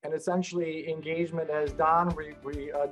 And essentially, engagement, as Don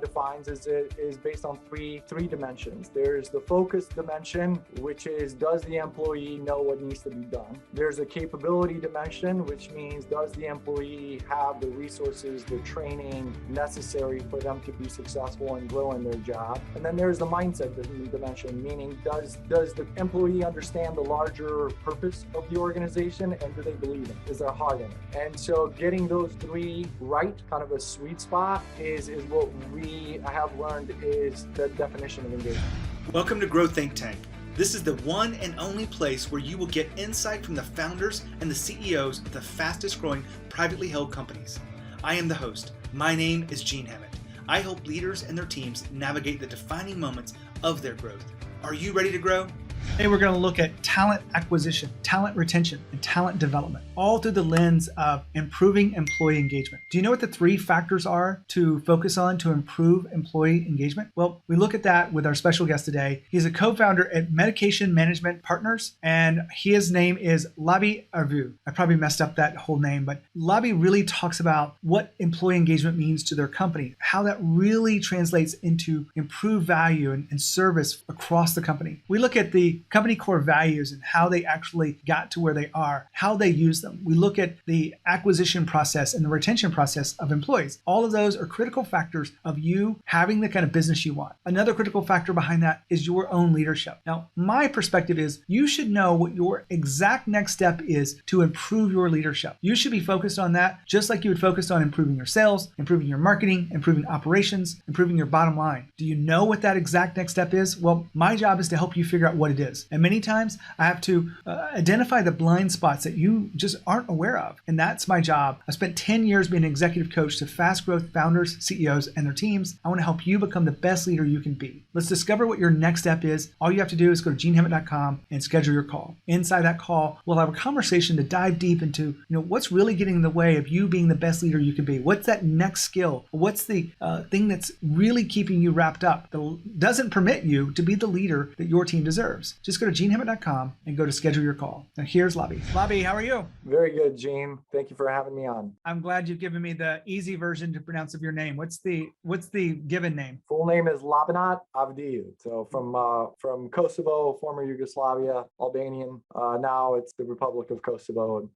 defines, is based on three dimensions. There's the focus dimension, which is, does the employee know what needs to be done? There's a capability dimension, which means, does the employee have the resources, the training necessary for them to be successful and grow in their job? And then there's the mindset dimension, meaning, does the employee understand the larger purpose of the organization, and do they believe it? Is their heart in it? And so getting those three right, kind of a sweet spot, is what we have learned is the definition of engagement. Welcome to Grow Think Tank. This is the one and only place where you will get insight from the founders and the CEOs of the fastest growing privately held companies. I am the host. My name is Gene Hammett. I help leaders and their teams navigate the defining moments of their growth. Are you ready to grow? Today we're going to look at talent acquisition, talent retention, and talent development, all through the lens of improving employee engagement. Do you know what the three factors are to focus on to improve employee engagement? Well, we look at that with our special guest today. He's a co-founder at Medication Management Partners, and his name is Labinot Avdiu. I probably messed up that whole name, but Labi really talks about what employee engagement means to their company, how that really translates into improved value and service across the company. We look at the company core values and how they actually got to where they are, how they use them. We look at the acquisition process and the retention process of employees. All of those are critical factors of you having the kind of business you want. Another critical factor behind that is your own leadership. Now, my perspective is you should know what your exact next step is to improve your leadership. You should be focused on that just like you would focus on improving your sales, improving your marketing, improving operations, improving your bottom line. Do you know what that exact next step is? Well, my job is to help you figure out what it is. And many times I have to identify the blind spots that you just aren't aware of. And that's my job. I spent 10 years being an executive coach to fast growth founders, CEOs, and their teams. I want to help you become the best leader you can be. Let's discover what your next step is. All you have to do is go to genehammett.com and schedule your call. Inside that call, we'll have a conversation to dive deep into, what's really getting in the way of you being the best leader you can be. What's that next skill? What's the thing that's really keeping you wrapped up that doesn't permit you to be the leader that your team deserves? Just go to genehammett.com and go to schedule your call. Now here's Labi. Labi, how are you? Very good, Gene. Thank you for having me on. I'm glad you've given me the easy version to pronounce of your name. What's the given name? Full name is Labinot Avdiu. So from Kosovo, former Yugoslavia, Albanian. Now it's the Republic of Kosovo.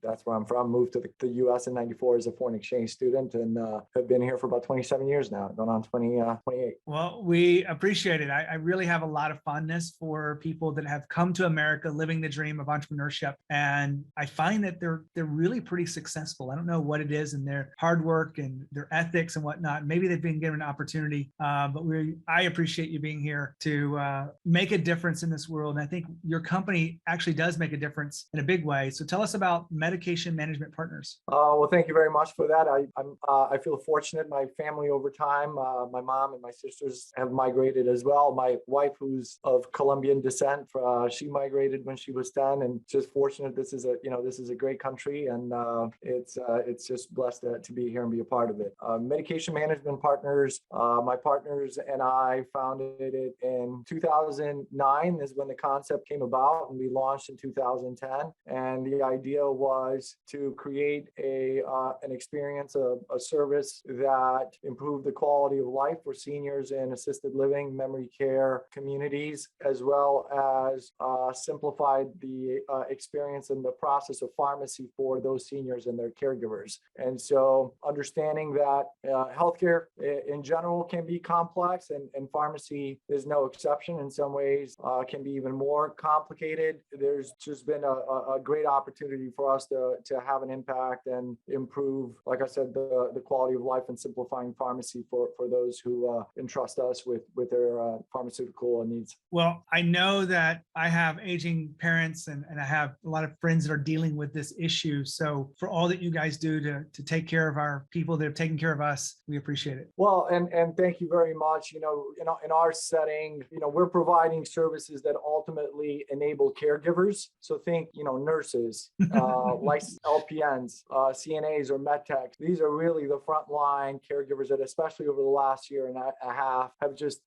That's where I'm from. Moved to the U.S. in '94 as a foreign exchange student, and have been here for about 27 years now, going on 28. Well, we appreciate it. I really have a lot of fondness for people that have come to America living the dream of entrepreneurship. And I find that they're really pretty successful. I don't know what it is in their hard work and their ethics and whatnot. Maybe they've been given an opportunity, but I appreciate you being here to make a difference in this world. And I think your company actually does make a difference in a big way. So tell us about Medication Management Partners. Well, thank you very much for that. I feel fortunate. My family over time, my mom and my sisters have migrated as well. My wife, who's of Colombian descent, she migrated when she was 10, and just fortunate. This is a great country, and it's just blessed to be here and be a part of it. Medication Management Partners, my partners and I founded it in 2009 is when the concept came about, and we launched in 2010. And the idea was to create an experience, a service that improved the quality of life for seniors in assisted living, memory care communities, as well as simplified the experience and the process of pharmacy for those seniors and their caregivers. And so understanding that healthcare in general can be complex, and pharmacy is no exception. In some ways can be even more complicated. There's just been a great opportunity for us to have an impact and improve, like I said, the quality of life and simplifying pharmacy for those who entrust us with their pharmaceutical needs. Well, I know that I have aging parents and I have a lot of friends that are dealing with this issue. So for all that you guys do to take care of our people that have taken care of us, we appreciate it. Well, and thank you very much. In our setting, we're providing services that ultimately enable caregivers. So think, nurses, licensed LPNs, CNAs or med techs. These are really the frontline caregivers that, especially over the last year and a half, have just,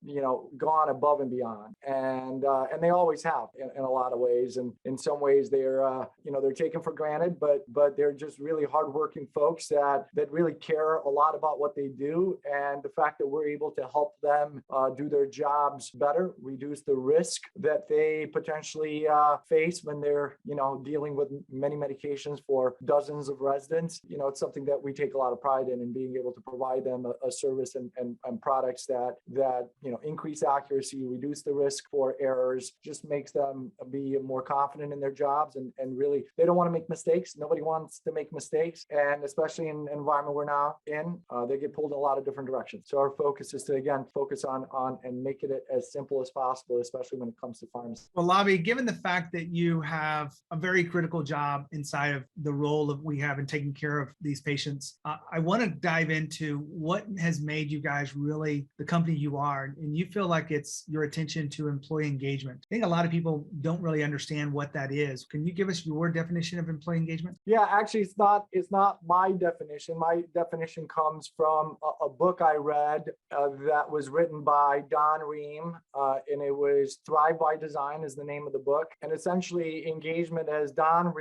gone above and beyond. And and they always have in a lot of ways. And in some ways, they're taken for granted, but they're just really hardworking folks that really care a lot about what they do. And the fact that we're able to help them do their jobs better, reduce the risk that they potentially face when they're dealing with many medications for dozens of residents. It's something that we take a lot of pride in being able to provide them a service and products that increase accuracy, reduce the risk for errors, just makes them be more confident in their jobs, and really they don't want to make mistakes. Nobody wants to make mistakes, and especially in an environment we're now in, they get pulled in a lot of different directions. So our focus is to again focus on and make it as simple as possible, especially when it comes to pharmacy. Well, Labi, given the fact that you have a very critical job inside of the role that we have in taking care of these patients, I want to dive into what has made you guys really the company you are. And you feel like it's your attention to employee engagement. I think a lot of people don't really understand what that is. Can you give us your definition of employee engagement? Yeah, actually, it's not my definition. My definition comes from a book I read that was written by Don Ream, and it was Thrive by Design is the name of the book. And essentially, engagement, as Don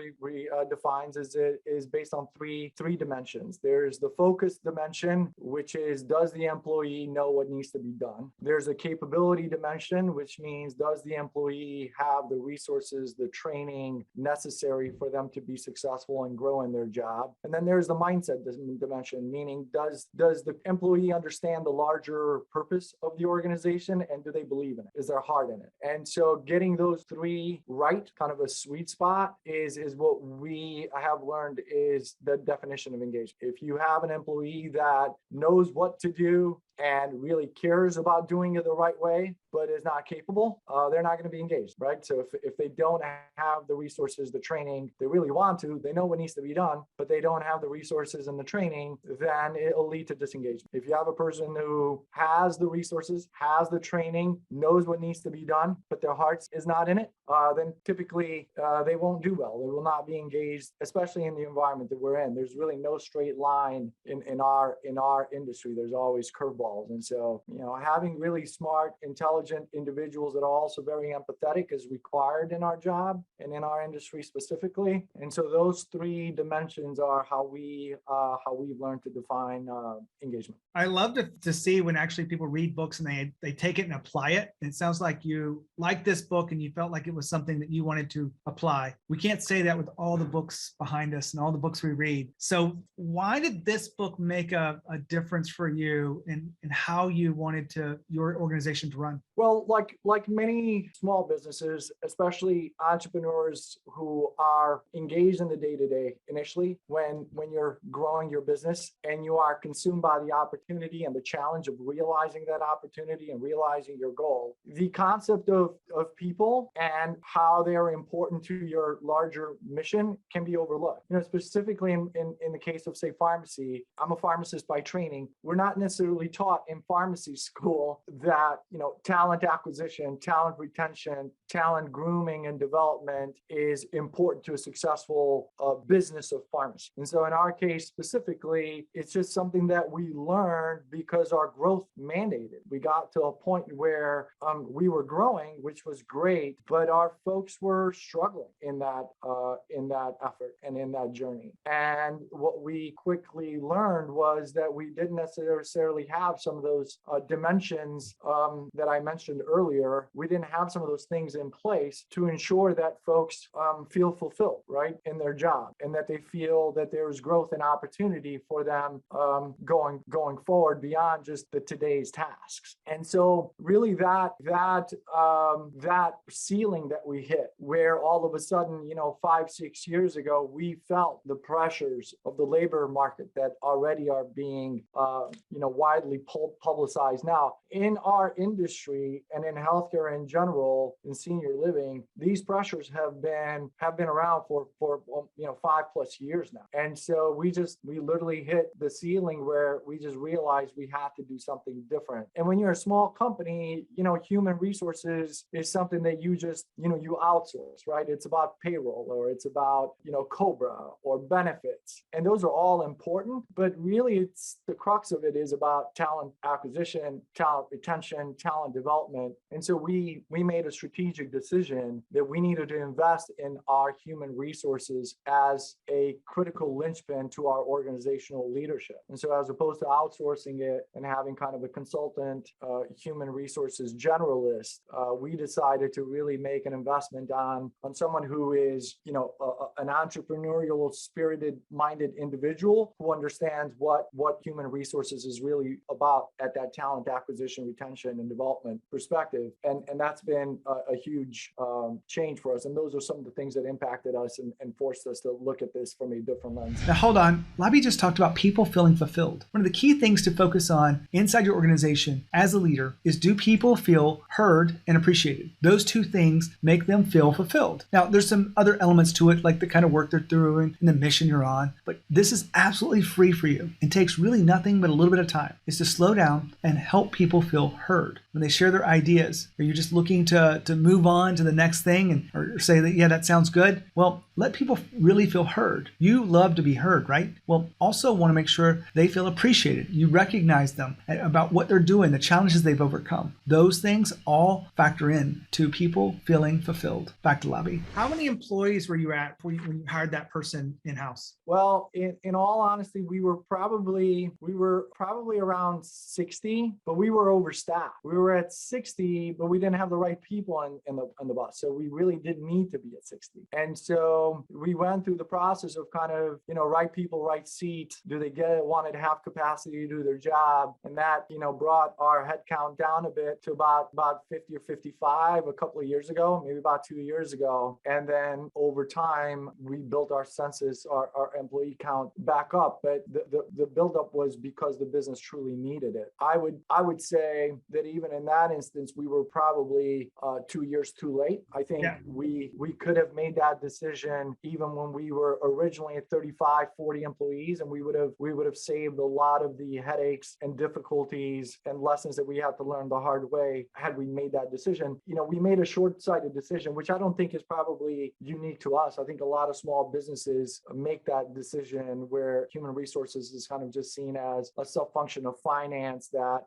defines, is based on three dimensions. There's the focus dimension, which is, does the employee know what needs to be done? There's a capability dimension, which means, does the employee have the resources, the training necessary for them to be successful and grow in their job? And then there's the mindset dimension, meaning, does the employee understand the larger purpose of the organization, and do they believe in it? Is their heart in it? And so getting those three right, kind of a sweet spot, is what we have learned is the definition of engagement. If you have an employee that knows what to do and really cares about doing it the right way, but is not capable, they're not going to be engaged, right? So if they don't have the resources, the training, they really want to, they know what needs to be done, but they don't have the resources and the training, then it'll lead to disengagement. If you have a person who has the resources, has the training, knows what needs to be done, but their heart is not in it, then typically they won't do well. They will not be engaged, especially in the environment that we're in. There's really no straight line in our industry. There's always curveballs. And so, having really smart, intelligent individuals that are also very empathetic is required in our job and in our industry specifically. And so those three dimensions are how we've learned to define engagement. I love to see when actually people read books and they take it and apply it. And it sounds like you like this book and you felt like it was something that you wanted to apply. We can't say that with all the books behind us and all the books we read. So why did this book make a difference for you in how you wanted your organization to run? Well, like many small businesses, especially entrepreneurs who are engaged in the day-to-day initially, when you're growing your business and you are consumed by the opportunity and the challenge of realizing that opportunity and realizing your goal, the concept of people and how they are important to your larger mission can be overlooked. Specifically in the case of, say, pharmacy, I'm a pharmacist by training. We're not necessarily taught in pharmacy school that, talent acquisition, talent retention, talent grooming and development is important to a successful business of pharmacy. And so in our case specifically, it's just something that we learned because our growth mandated. We got to a point where we were growing, which was great, but our folks were struggling in that effort and in that journey. And what we quickly learned was that we didn't necessarily have some of those dimensions that I mentioned earlier. We didn't have some of those things in place to ensure that folks feel fulfilled, right, in their job, and that they feel that there's growth and opportunity for them going forward beyond just the today's tasks. And so really that ceiling that we hit, where all of a sudden, 5-6 years ago, we felt the pressures of the labor market that already are being widely publicized now in our industry and in healthcare in general, in senior living. These pressures have been around for 5+ years now. And so we literally hit the ceiling where we just realized we have to do something different. And when you're a small company, human resources is something that you just, you outsource, right? It's about payroll, or it's about, COBRA or benefits. And those are all important, but really it's the crux of it is about talent acquisition, talent retention, talent development. development. And so we made a strategic decision that we needed to invest in our human resources as a critical linchpin to our organizational leadership. And so as opposed to outsourcing it and having kind of a consultant, human resources generalist, we decided to really make an investment on someone who is, an entrepreneurial, spirited minded individual who understands what human resources is really about at that talent acquisition, retention, and development perspective. And that's been a huge change for us. And those are some of the things that impacted us and forced us to look at this from a different lens. Now, hold on. Labi just talked about people feeling fulfilled. One of the key things to focus on inside your organization as a leader is, do people feel heard and appreciated? Those two things make them feel fulfilled. Now, there's some other elements to it, like the kind of work they're doing and the mission you're on, but this is absolutely free for you and takes really nothing but a little bit of time. Is to slow down and help people feel heard. When they share their ideas, are you just looking to move on to the next thing or say that, yeah, that sounds good? Well, let people really feel heard. You love to be heard, right? Well, also want to make sure they feel appreciated. You recognize them about what they're doing, the challenges they've overcome. Those things all factor in to people feeling fulfilled. Back to Labi. How many employees were you at when you hired that person in-house? Well, in all honesty, we were probably around 60, but we were overstaffed. We were at 60, but we didn't have the right people on the bus. So we really didn't need to be at 60. And so we went through the process of kind of, right people, right seat. Do they wanted to have capacity to do their job? And that, brought our headcount down a bit to about 50 or 55 a couple of years ago, maybe about 2 years ago. And then over time, we built our census, our employee count back up. But the buildup was because the business truly needed it. I would say that even in that instance, we were probably 2 years too late. I think we could have made that decision even when we were originally at 35, 40 employees, and we would have saved a lot of the headaches and difficulties and lessons that we had to learn the hard way had we made that decision. We made a short-sighted decision, which I don't think is probably unique to us. I think a lot of small businesses make that decision where human resources is kind of just seen as a sub-function of finance that,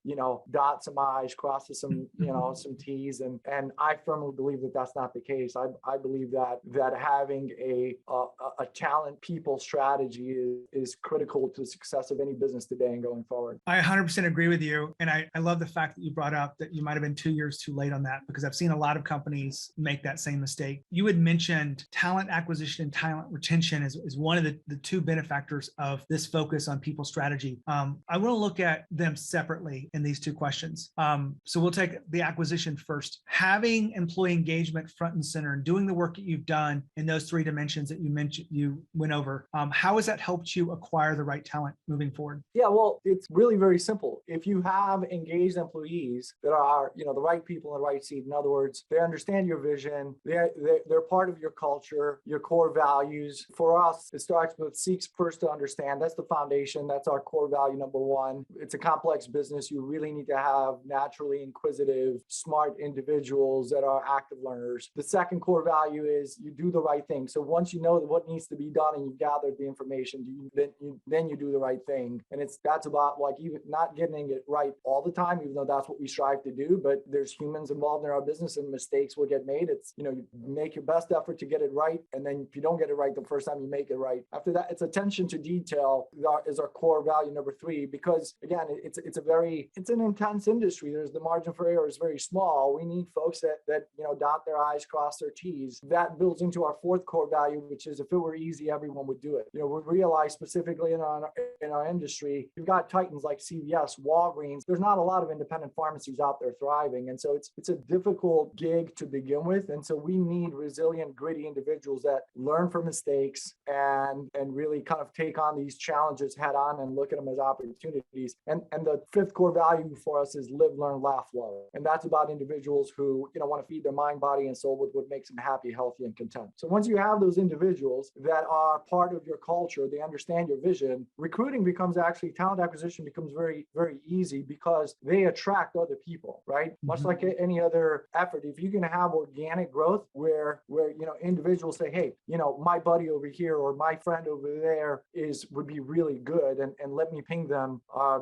dots some I's, crosses some, some T's. And I firmly believe that that's not the case. I believe that having a talent people strategy is critical to the success of any business today and going forward. I 100% agree with you. And I love the fact that you brought up that you might have been 2 years too late on that, because I've seen a lot of companies make that same mistake. You had mentioned talent acquisition and talent retention is one of the two benefactors of this focus on people strategy. I want to look at them separately in these two questions. So we'll take the acquisition first. Having employee engagement front and center and doing the work that you've done in those three dimensions that you mentioned, you went over, how has that helped you acquire the right talent moving forward? Yeah, well, it's really very simple. If you have engaged employees that are, the right people in the right seat, in other words, they understand your vision, they're part of your culture, your core values. For us, it starts with seek first to understand. That's the foundation. That's our core value number one. It's a complex business. You really need to have naturally inquisitive, smart individuals that are active learners. The second core value is you do the right thing. So once you know what needs to be done and you've gathered the information, then you do the right thing. And that's about like even not getting it right all the time, even though that's what we strive to do. But there's humans involved in our business and mistakes will get made. It's, you make your best effort to get it right. And then if you don't get it right the first time, you make it right. After that, it's attention to detail is our core value number three, because again, it's an intense industry. There's the margin for error is very small. We need folks that dot their I's, cross their T's. That builds into our fourth core value, which is if it were easy, everyone would do it. We realize specifically in our industry, you've got titans like CVS, Walgreens. There's not a lot of independent pharmacies out there thriving. And so it's a difficult gig to begin with. And so we need resilient, gritty individuals that learn from mistakes and really kind of take on these challenges head on and look at them as opportunities. And the fifth core value for us is live, learn, laugh, love. And that's about individuals who, want to feed their mind, body, and soul with what makes them happy, healthy, and content. So once you have have those individuals that are part of your culture, they understand your vision, recruiting becomes actually, talent acquisition becomes very, very easy because they attract other people, right? Much like any other effort, if you're going to have organic growth where individuals say, hey, my buddy over here or my friend over there would be really good, and let me ping them,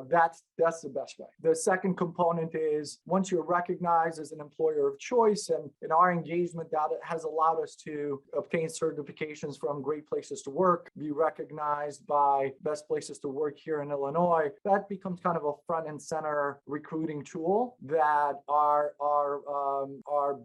that's the best way. The second component is once you're recognized as an employer of choice, and in our engagement that has allowed us to obtain certifications from Great Places to Work, be recognized by Best Places to Work here in Illinois, that becomes kind of a front and center recruiting tool that our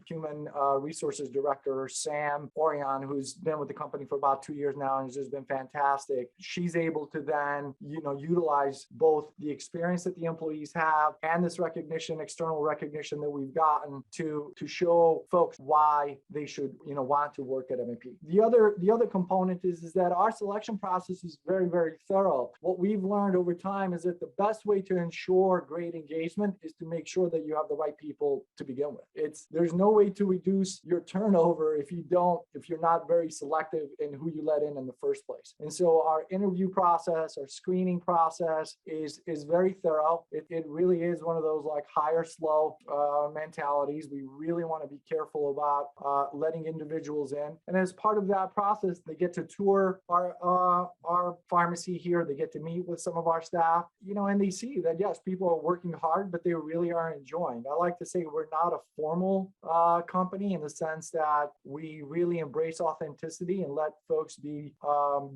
human resources director, Sam Orion, who's been with the company for about 2 years now and has just been fantastic. She's able to then, utilize both the experience that the employees have and this recognition, external recognition that we've gotten to show folks why they should, want to work at MMP. The other component is that our selection process is very, very thorough. What we've learned over time is that the best way to ensure great engagement is to make sure that you have the right people to begin with. There's no way to reduce your turnover if you're not very selective in who you let in the first place. And so our interview process, our screening process is very thorough. It really is one of those like hire slow mentalities. We really want to be careful about letting individuals in. And as part of that process, they get to tour our pharmacy here. They get to meet with some of our staff, and they see that, yes, people are working hard, but they really are enjoying. I like to say we're not a formal company in the sense that we really embrace authenticity and let folks be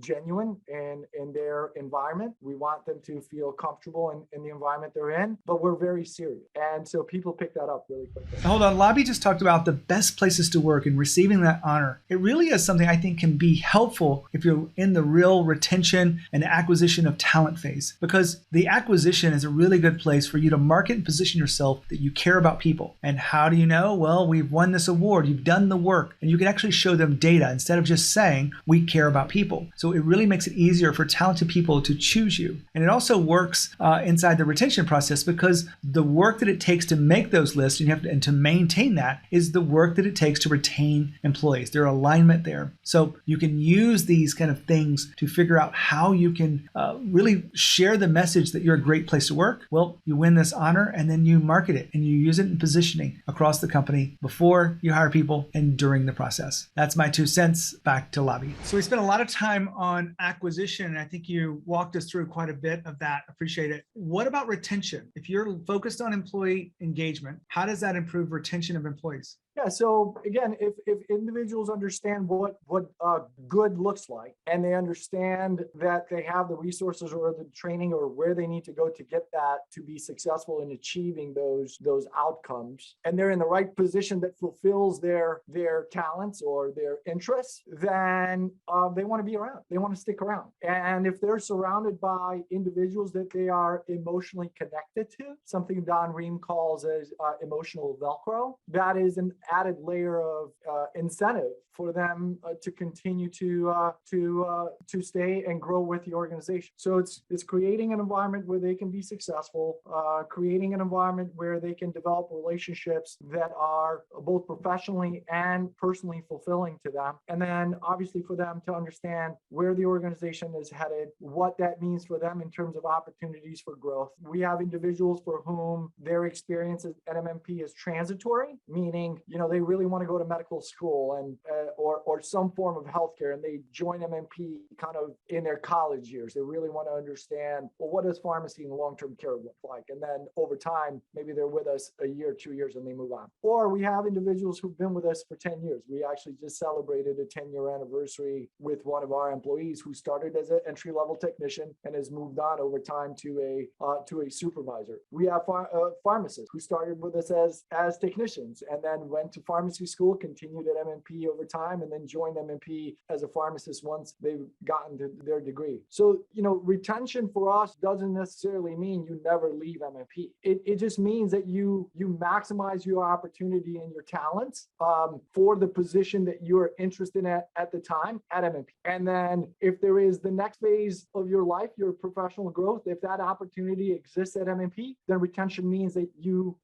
genuine in their environment. We want them to feel comfortable in the environment they're in, but we're very serious. And so people pick that up really quickly. Hold on, Labi just talked about the best places to work and receiving that honor. It really is something I think can be helpful if you're in the real retention and acquisition of talent phase, because the acquisition is a really good place for you to market and position yourself that you care about people. And how do you know? Well, we've won this award, you've done the work, and you can actually show them data instead of just saying we care about people. So it really makes it easier for talented people to choose you. And it also works inside the retention process, because the work that it takes to make those lists and to maintain that is the work that it takes to retain employees. Their alignment there. So you can use these kind of things to figure out how you can really share the message that you're a great place to work. Well, you win this honor and then you market it and you use it in positioning across the company before you hire people and during the process. That's my 2 cents. Back to Labi. So we spent a lot of time on acquisition, and I think you walked us through quite a bit of that. Appreciate it. What about retention? If you're focused on employee engagement, how does that improve retention of employees? Yeah, so again, if individuals understand what good looks like, and they understand that they have the resources or the training or where they need to go to get that to be successful in achieving those outcomes, and they're in the right position that fulfills their talents or their interests, then they want to be around. They want to stick around. And if they're surrounded by individuals that they are emotionally connected to, something Don Ream calls as emotional Velcro, that is an added layer of incentive for them to continue to stay and grow with the organization. So it's creating an environment where they can be successful, creating an environment where they can develop relationships that are both professionally and personally fulfilling to them. And then obviously for them to understand where the organization is headed, what that means for them in terms of opportunities for growth. We have individuals for whom their experience at MMP is transitory, meaning, they really want to go to medical school and or some form of healthcare, and they join MMP kind of in their college years. They really want to understand, well, what does pharmacy and long-term care look like? And then over time, maybe they're with us a year, 2 years, and they move on. Or we have individuals who've been with us for 10 years. We actually just celebrated a 10-year anniversary with one of our employees who started as an entry-level technician and has moved on over time to a supervisor. We have pharmacists who started with us as technicians and then went to pharmacy school, continued at MMP over time, and then joined MMP as a pharmacist once they've gotten to their degree. So, retention for us doesn't necessarily mean you never leave MMP. It just means that you maximize your opportunity and your talents for the position that you're interested in at the time at MMP. And then if there is the next phase of your life, your professional growth, if that opportunity exists at MMP, then retention means that you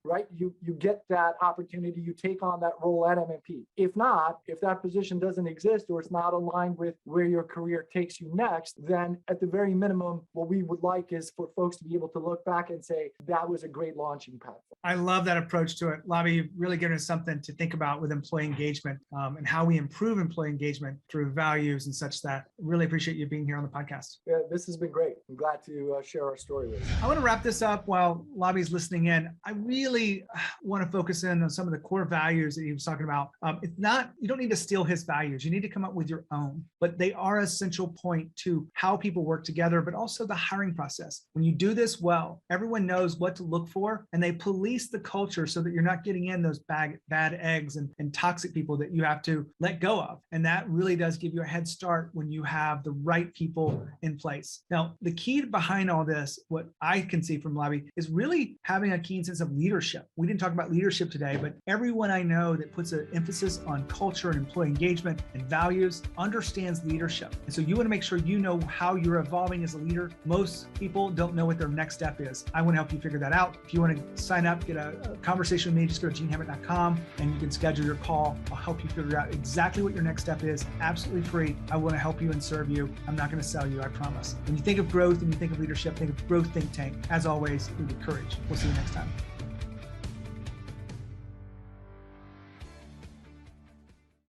get that opportunity, you take on that role at MMP. If not, if that that position doesn't exist or it's not aligned with where your career takes you next, then at the very minimum, what we would like is for folks to be able to look back and say, that was a great launching pad. I love that approach to it. Labi, you've really given us something to think about with employee engagement and how we improve employee engagement through values and such that. Really appreciate you being here on the podcast. Yeah, this has been great. I'm glad to share our story with you. I want to wrap this up while Labi's listening in. I really want to focus in on some of the core values that he was talking about. It's not, you don't need to steal his values. You need to come up with your own, but they are an essential point to how people work together, but also the hiring process. When you do this well, everyone knows what to look for and they police the culture so that you're not getting in those bad eggs and toxic people that you have to let go of. And that really does give you a head start when you have the right people in place. Now, the key behind all this, what I can see from Labi, is really having a keen sense of leadership. We didn't talk about leadership today, but everyone I know that puts an emphasis on culture and employee engagement and values understands leadership. And so you want to make sure you know how you're evolving as a leader. Most people don't know what their next step is. I want to help you figure that out. If you want to sign up, get a conversation with me, just go to genehammett.com and you can schedule your call. I'll help you figure out exactly what your next step is. Absolutely free. I want to help you and serve you. I'm not going to sell you, I promise. When you think of growth and you think of leadership, think of Growth Think Tank. As always, lead with courage. We'll see you next time.